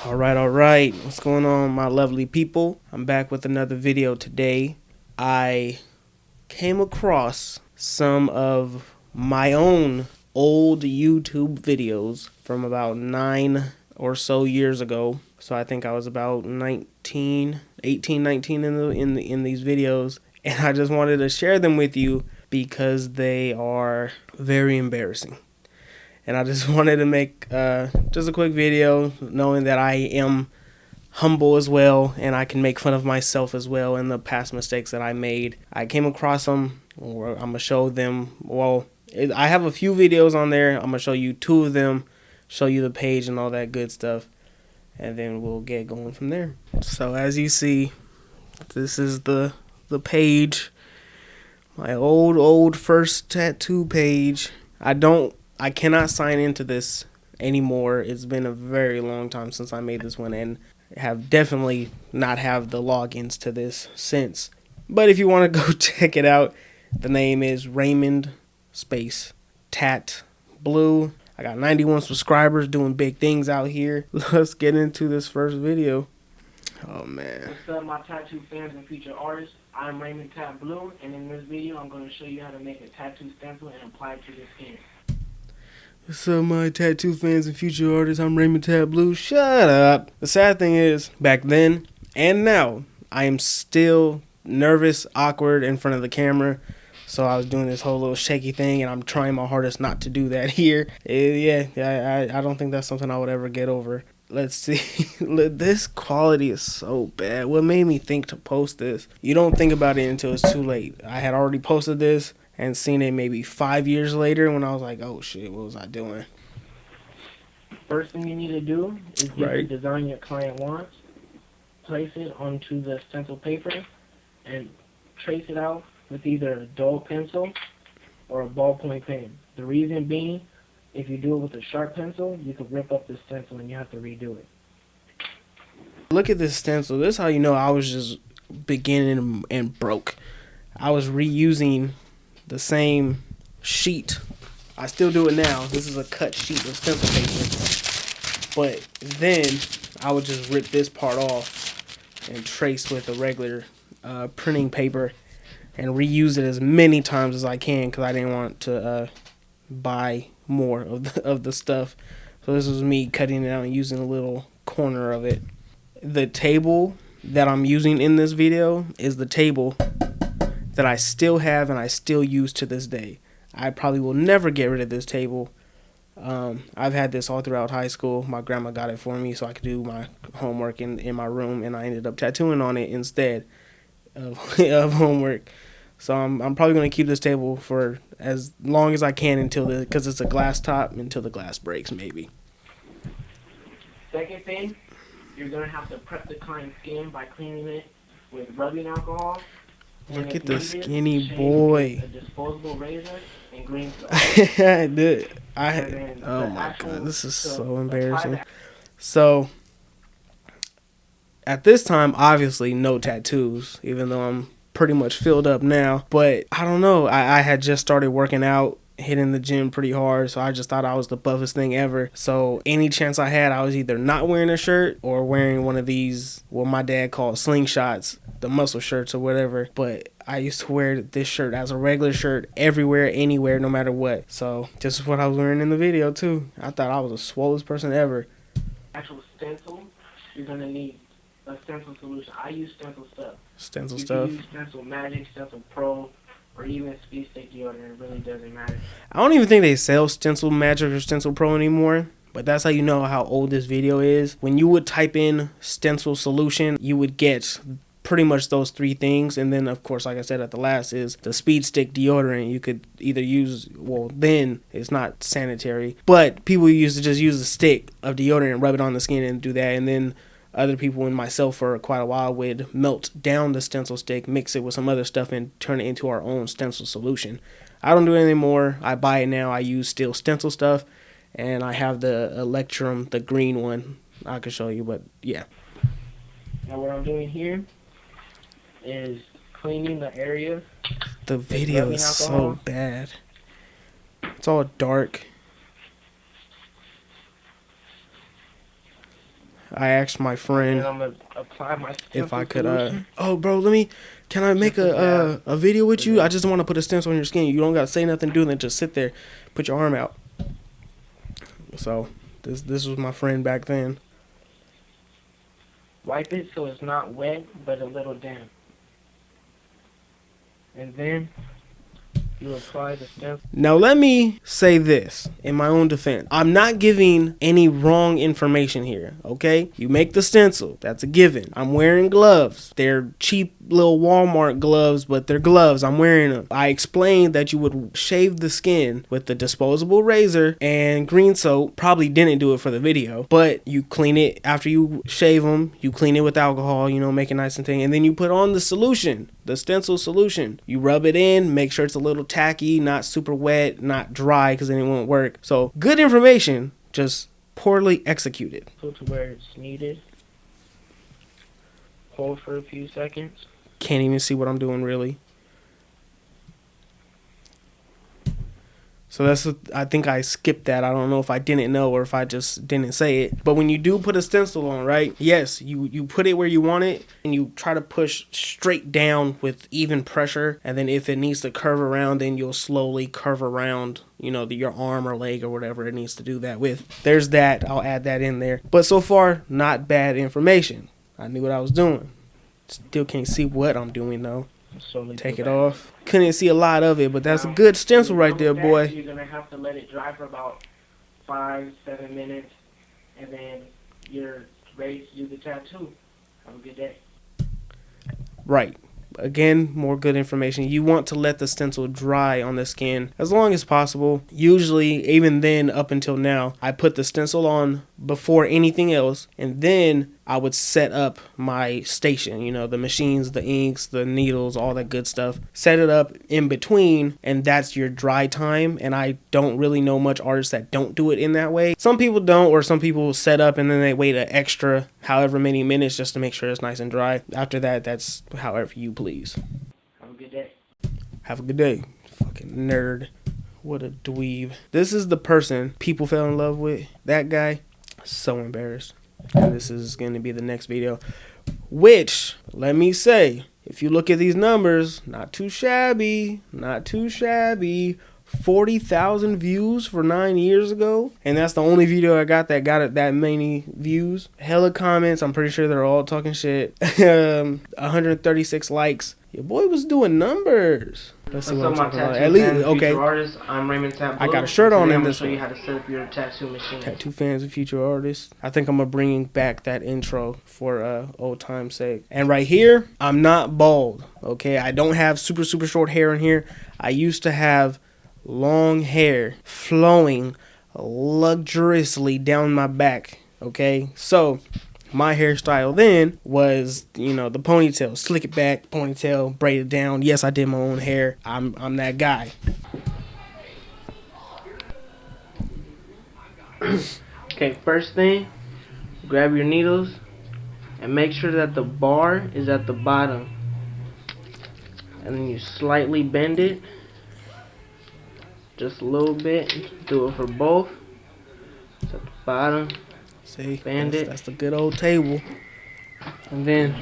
All right. What's going on, my lovely people? I'm back with another video today. I came across some of my own old YouTube videos from about 9 or so years ago. So I think I was about 19 in these videos, and I just wanted to share them with you because they are very embarrassing. And I just wanted to make just a quick video knowing that I am humble as well, and I can make fun of myself as well and the past mistakes that I made. I came across them, or I'm going to show them. Well, I have a few videos on there. I'm going to show you 2 of them, show you the page and all that good stuff, and then we'll get going from there. So as you see, this is the page, my old first tattoo page. I cannot sign into this anymore. It's been a very long time since I made this one, and have definitely not have the logins to this since. But if you want to go check it out, the name is Raymond Space Tat Blue. I got 91 subscribers, doing big things out here. Let's get into this first video. Oh man. What's up, my tattoo fans and future artists? I'm Raymond Tat Blue, and in this video I'm going to show you how to make a tattoo stencil and apply it to your skin. What's up, my tattoo fans and future artists? I'm Raymond Tat Blue. Shut up. The sad thing is, back then and now, I am still nervous, awkward in front of the camera. So I was doing this whole little shaky thing, and I'm trying my hardest not to do that here. I don't think that's something I would ever get over. Let's see. This quality is so bad. What made me think to post this? You don't think about it until it's too late. I had already posted this and seen it maybe 5 years later when I was like, oh shit, what was I doing? First thing you need to do is get the design your client wants, place it onto the stencil paper, and trace it out with either a dull pencil or a ballpoint pen. The reason being, if you do it with a sharp pencil, you could rip up the stencil and you have to redo it. Look at this stencil. This is how you know I was just beginning and broke. I was reusing the same sheet. I still do it now. This is a cut sheet of stencil paper. But then I would just rip this part off and trace with a regular printing paper and reuse it as many times as I can because I didn't want to buy more of the stuff. So this was me cutting it out and using a little corner of it. The table that I'm using in this video is the table that I still have and I still use to this day. I probably will never get rid of this table. I've had this all throughout high school. My grandma got it for me so I could do my homework in my room, and I ended up tattooing on it instead of homework. So I'm probably going to keep this table for as long as I can because it's a glass top, until the glass breaks maybe. Second thing, you're going to have to prep the client's skin by cleaning it with rubbing alcohol. Look at the skinny boy. A disposable razor and green stuff. Oh my god, this is so embarrassing. So at this time, obviously no tattoos, even though I'm pretty much filled up now. But I don't know, I had just started working out, hitting the gym pretty hard, so I just thought I was the buffest thing ever. So any chance I had, I was either not wearing a shirt or wearing one of these, what my dad called slingshots, the muscle shirts or whatever. But I used to wear this shirt as a regular shirt everywhere, anywhere, no matter what. So this is what I was wearing in the video too. I thought I was the swollest person ever. Actual stencil, you're gonna need a stencil solution. I use stencil stuff. Stencil you stuff. You can use Stencil Magic, Stencil Pro, or even Speed Stick deodorant. It really doesn't matter. I don't even think they sell Stencil Magic or Stencil Pro anymore. But that's how you know how old this video is. When you would type in stencil solution, you would get pretty much those 3 things. And then, of course, like I said at the last, is the Speed Stick deodorant. You could either use, well, then it's not sanitary, but people used to just use a stick of deodorant and rub it on the skin and do that. And then other people and myself for quite a while would melt down the stencil stick, mix it with some other stuff, and turn it into our own stencil solution. I don't do it anymore. I buy it now. I use still stencil stuff. And I have the Electrum, the green one. I can show you, but yeah. Now what I'm doing here is cleaning the area. The video is so bad. It's all dark. I asked my friend and I'm gonna apply my if I could. solution. Oh, bro, can I make a video with you? I just want to put a stencil on your skin. You don't gotta say nothing, do nothing. Just sit there, put your arm out. So this was my friend back then. Wipe it so it's not wet, but a little damp. And then you apply the stencil. Now let me say this in my own defense. I'm not giving any wrong information here, okay? You make the stencil. That's a given. I'm wearing gloves. They're cheap little Walmart gloves, but they're gloves. I'm wearing them. I explained that you would shave the skin with the disposable razor and green soap. Probably didn't do it for the video, but you clean it after you shave them. You clean it with alcohol, make it nice and thing, and then you put on the solution, the stencil solution. You rub it in, make sure it's a little tacky, not super wet, not dry, because then it won't work. So good information, just poorly executed. Go to where it's needed. Hold for a few seconds. Can't even see what I'm doing really. So I think I skipped that. I don't know if I didn't know or if I just didn't say it. But when you do put a stencil on, right? Yes, you put it where you want it and you try to push straight down with even pressure. And then if it needs to curve around, then you'll slowly curve around, your arm or leg or whatever it needs to do that with. There's that. I'll add that in there. But so far, not bad information. I knew what I was doing. Still can't see what I'm doing though. Take it off. Couldn't see a lot of it, but that's a good stencil right there, boy. You're gonna have to let it dry for about 5-7 minutes, and then you're ready to do the tattoo. Have a good day. Right. Again, more good information. You want to let the stencil dry on the skin as long as possible. Usually, even then, up until now, I put the stencil on before anything else, and then I would set up my station, the machines, the inks, the needles, all that good stuff. Set it up in between, and that's your dry time. And I don't really know much artists that don't do it in that way. Some people don't, or some people set up and then they wait an extra however many minutes just to make sure it's nice and dry. After that, that's however you please. Have a good day. Have a good day. Fucking nerd. What a dweeb. This is the person people fell in love with. That guy. So embarrassed. And this is going to be the next video, which, let me say, if you look at these numbers, not too shabby, 40,000 views for 9 years ago, and that's the only video I got it that many views. Hella comments, I'm pretty sure they're all talking shit. 136 likes. Your boy was doing numbers. Let's see what I'm talking about. At least, okay. Artist, I'm Raymond Tableau. I got a shirt on in this one. one. I'm going to show you how to set up your tattoo machine. Tattoo fans and future artists. I think I'm going to bring back that intro for old time's sake. And right here, I'm not bald, okay? I don't have super short hair in here. I used to have long hair flowing luxuriously down my back, okay? So my hairstyle then was, the ponytail, slick it back, ponytail, braid it down. Yes, I did my own hair. I'm that guy. Okay, first thing, grab your needles and make sure that the bar is at the bottom. And then you slightly bend it. Just a little bit. Do it for both. It's at the bottom. See, bend it. That's the good old table. And then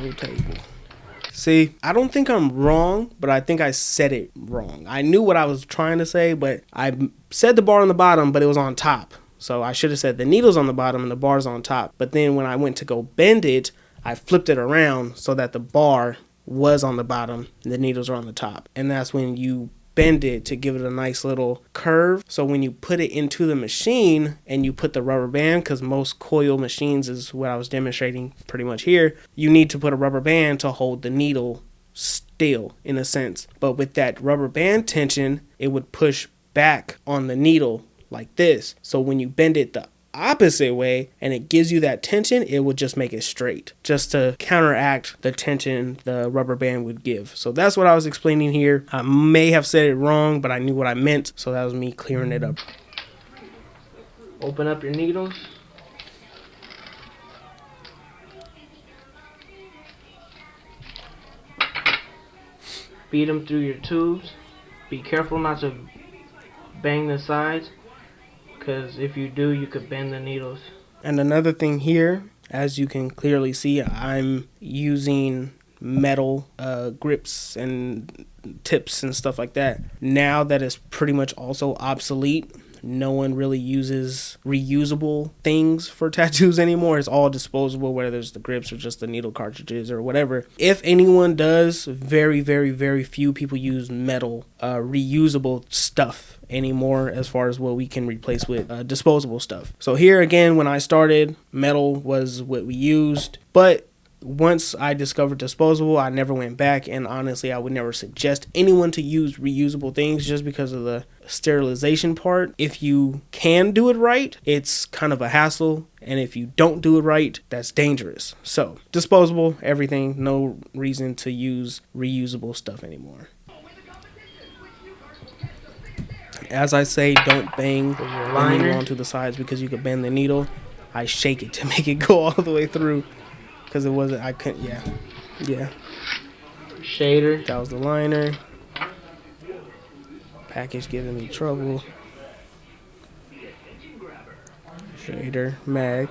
see, I don't think I'm wrong, but I think I said it wrong. I knew what I was trying to say, but I said the bar on the bottom, but it was on top. So I should have said the needle's on the bottom and the bar's on top. But then when I went to go bend it, I flipped it around so that the bar was on the bottom and the needles are on the top. And that's when you bend it to give it a nice little curve. So when you put it into the machine and you put the rubber band, because most coil machines is what I was demonstrating pretty much here, you need to put a rubber band to hold the needle still in a sense. But with that rubber band tension, it would push back on the needle like this. So when you bend it the opposite way and it gives you that tension, it would just make it straight, just to counteract the tension the rubber band would give. So that's what I was explaining here. I may have said it wrong, but I knew what I meant, so that was me clearing it up. Open up your needles. Feed them through your tubes. Be careful not to bang the sides, because if you do, you could bend the needles. And another thing here, As you can clearly see, I'm using metal grips and tips and stuff like that. Now that it's pretty much also obsolete, no one really uses reusable things for tattoos anymore. It's all disposable, whether it's the grips or just the needle cartridges or whatever. If anyone does, very, very, very few people use metal reusable stuff anymore as far as what we can replace with disposable stuff. So here again, when I started, metal was what we used, but once I discovered disposable, I never went back, and honestly, I would never suggest anyone to use reusable things just because of the sterilization part. If you can do it right, it's kind of a hassle, and if you don't do it right, that's dangerous. So, disposable, everything, no reason to use reusable stuff anymore. As I say, don't bang the needle onto the sides because you could bend the needle. I shake it to make it go all the way through. Because it wasn't, I couldn't, yeah. Shader. That was the liner. Package giving me trouble. Shader, mag.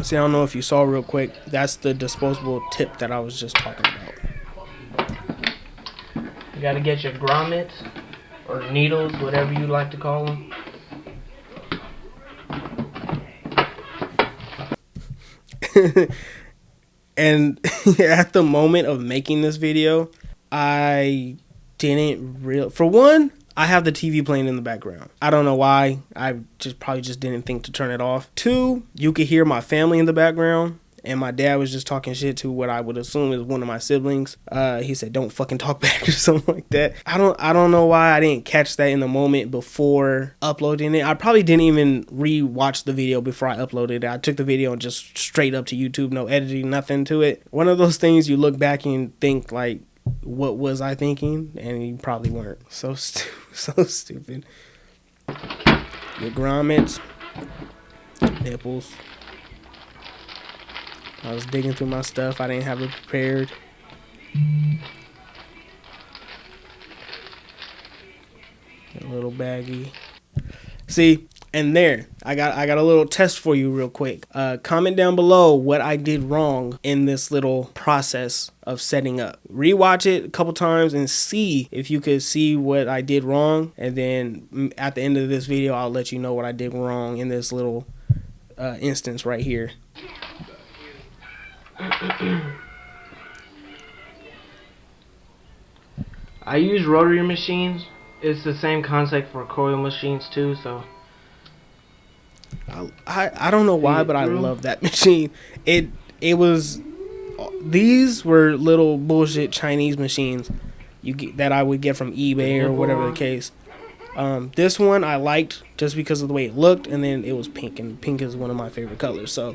See, I don't know if you saw real quick. That's the disposable tip that I was just talking about. You gotta get your grommets, or needles, whatever you like to call them. And at the moment of making this video, I didn't for one, I have the TV playing in the background. I don't know why. I probably just didn't think to turn it off. Two, you could hear my family in the background, and my dad was just talking shit to what I would assume is one of my siblings. He said, "Don't fucking talk back," or something like that. I don't know why I didn't catch that in the moment before uploading it. I probably didn't even re-watch the video before I uploaded it. I took the video and just straight up to YouTube, no editing, nothing to it. One of those things you look back and think like, what was I thinking? And you probably weren't. So stupid. Your grommets, nipples. I was digging through my stuff. I didn't have it prepared. A little baggy. See, and there, I got a little test for you real quick. Comment down below what I did wrong in this little process of setting up. Rewatch it a couple times and see if you could see what I did wrong. And then at the end of this video, I'll let you know what I did wrong in this little instance right here. I use rotary machines. It's the same concept for coil machines too, so I don't know why, but I love that machine. It was, these were little bullshit Chinese machines that I would get from eBay or whatever the case. This one I liked just because of the way it looked, and then it was pink, and pink is one of my favorite colors. So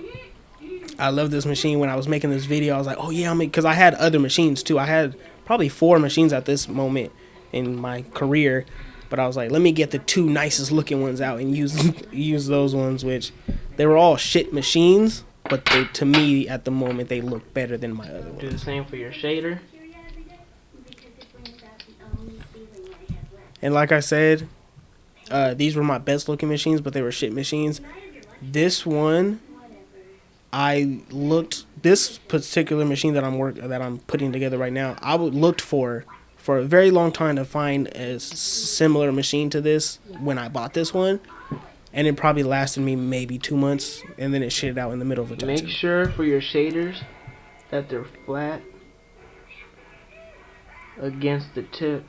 I love this machine. When I was making this video, I was like, oh yeah, because I had other machines too. I had probably 4 machines at this moment in my career, but I was like, let me get the 2 nicest looking ones out and use those ones, which they were all shit machines, but to me at the moment they look better than my other ones. Do the same for your shader. And like I said, these were my best looking machines, but they were shit machines. This one, this particular machine that I'm putting together right now, I looked for a very long time to find a similar machine to this when I bought this one, and it probably lasted me maybe 2 months, and then it shitted out in the middle of a tattoo. Make sure for your shaders that they're flat against the tip,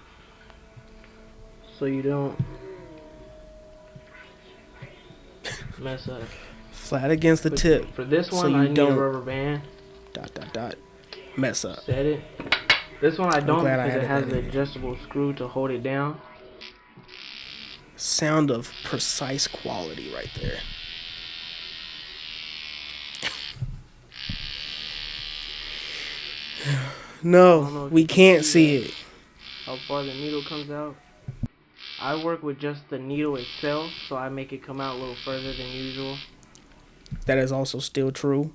so you don't mess up. Flat against the tip. For this one, so I need a rubber band. ... Mess up. Set it. This one I don't because it has an adjustable screw to hold it down. Sound of precise quality right there. No, we can't see it. How far the needle comes out. I work with just the needle itself, so I make it come out a little further than usual. That is also still true.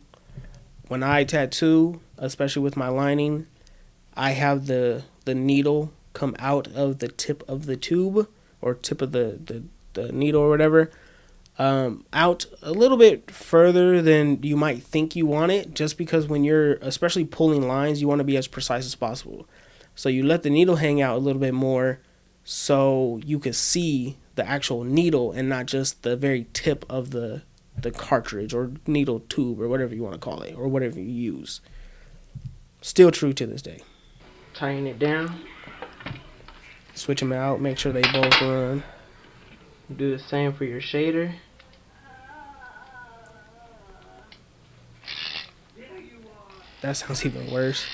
When I tattoo, especially with my lining, I have the needle come out of the tip of the tube, or tip of the needle or whatever, out a little bit further than you might think you want it, just because when you're especially pulling lines, you want to be as precise as possible. So you let the needle hang out a little bit more so you can see the actual needle and not just the very tip of the cartridge or needle tube or whatever you want to call it or whatever you use. Still true to this day. Tighten it down. Switch them out, make sure they both run. Do the same for your shader. That sounds even worse.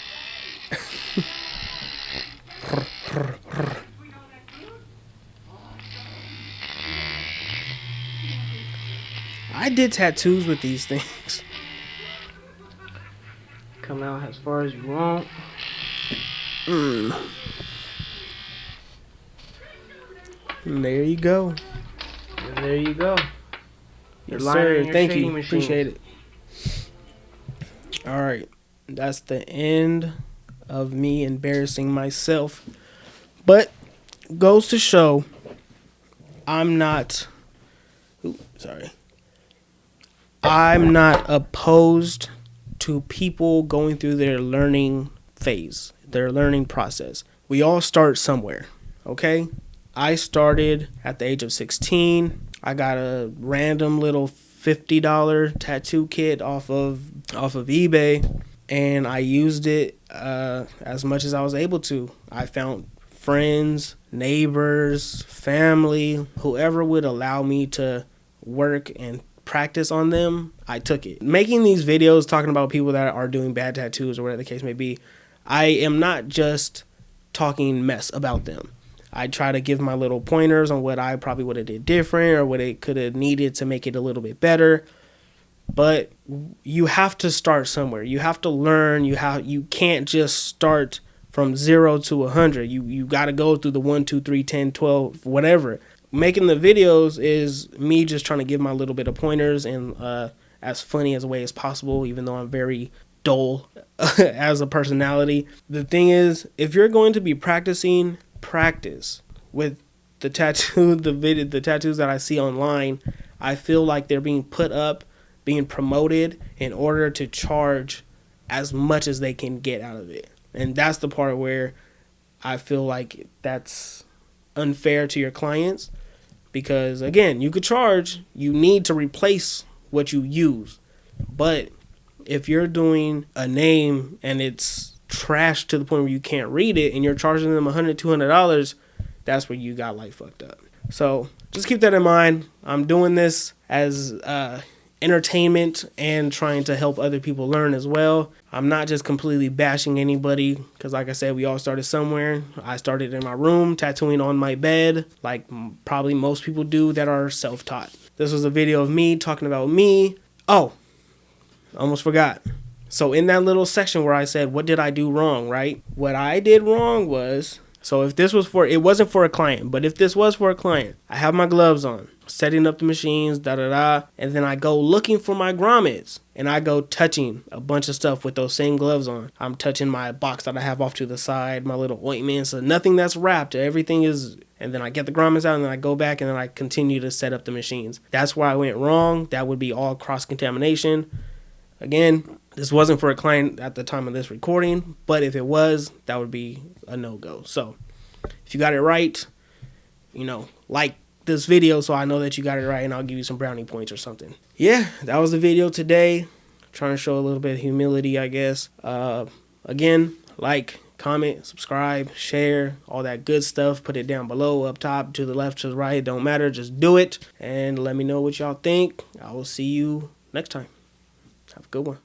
I did tattoos with these things. Come out as far as you want. And there you go. And there you go. Yes, sir. Thank you. Appreciate it. All right. That's the end of me embarrassing myself. But goes to show I'm not opposed to people going through their learning phase, their learning process. We all start somewhere, okay? I started at the age of 16. I got a random little $50 tattoo kit off of eBay, and I used it as much as I was able to. I found friends, neighbors, family, whoever would allow me to work and practice on them, I took it. Making these videos talking about people that are doing bad tattoos or whatever the case may be, I am not just talking mess about them. I try to give my little pointers on what I probably would have did different or what it could have needed to make it a little bit better. But you have to start somewhere. You have to learn. You can't just start from 0 to 100. You got to go through the 1, 2, 3, 10, 12, whatever. Making the videos is me just trying to give my little bit of pointers and as funny as a way as possible, even though I'm very dull as a personality. The thing is, if you're going to be practicing, practice with the tattoos that I see online. I feel like they're being put up, being promoted in order to charge as much as they can get out of it. And that's the part where I feel like that's unfair to your clients, because again, you could charge, you need to replace what you use. But if you're doing a name and it's trash to the point where you can't read it and you're charging them $100, $200, that's where you got like fucked up. So just keep that in mind. I'm doing this as entertainment and trying to help other people learn as well. I'm not just completely bashing anybody, because like I said, we all started somewhere. I started in my room tattooing on my bed, like probably most people do that are self-taught. This was a video of me talking about me. Oh, almost forgot. So in that little section where I said, what did I do wrong, right? What I did wrong was, so if this was it wasn't for a client, but if this was for a client, I have my gloves on, setting up the machines, and then I go looking for my grommets, and I go touching a bunch of stuff with those same gloves on. I'm touching my box that I have off to the side, my little ointment, so nothing that's wrapped, everything is, and then I get the grommets out, and then I go back, and then I continue to set up the machines. That's where I went wrong. That would be all cross-contamination. Again, this wasn't for a client at the time of this recording, but if it was, that would be a no-go. So if you got it right, like this video so I know that you got it right, and I'll give you some brownie points or something. Yeah, that was the video today. Trying to show a little bit of humility, I guess. Again, like, comment, subscribe, share, all that good stuff. Put it down below, up top, to the left, to the right. It don't matter. Just do it, and let me know what y'all think. I will see you next time. Have a good one.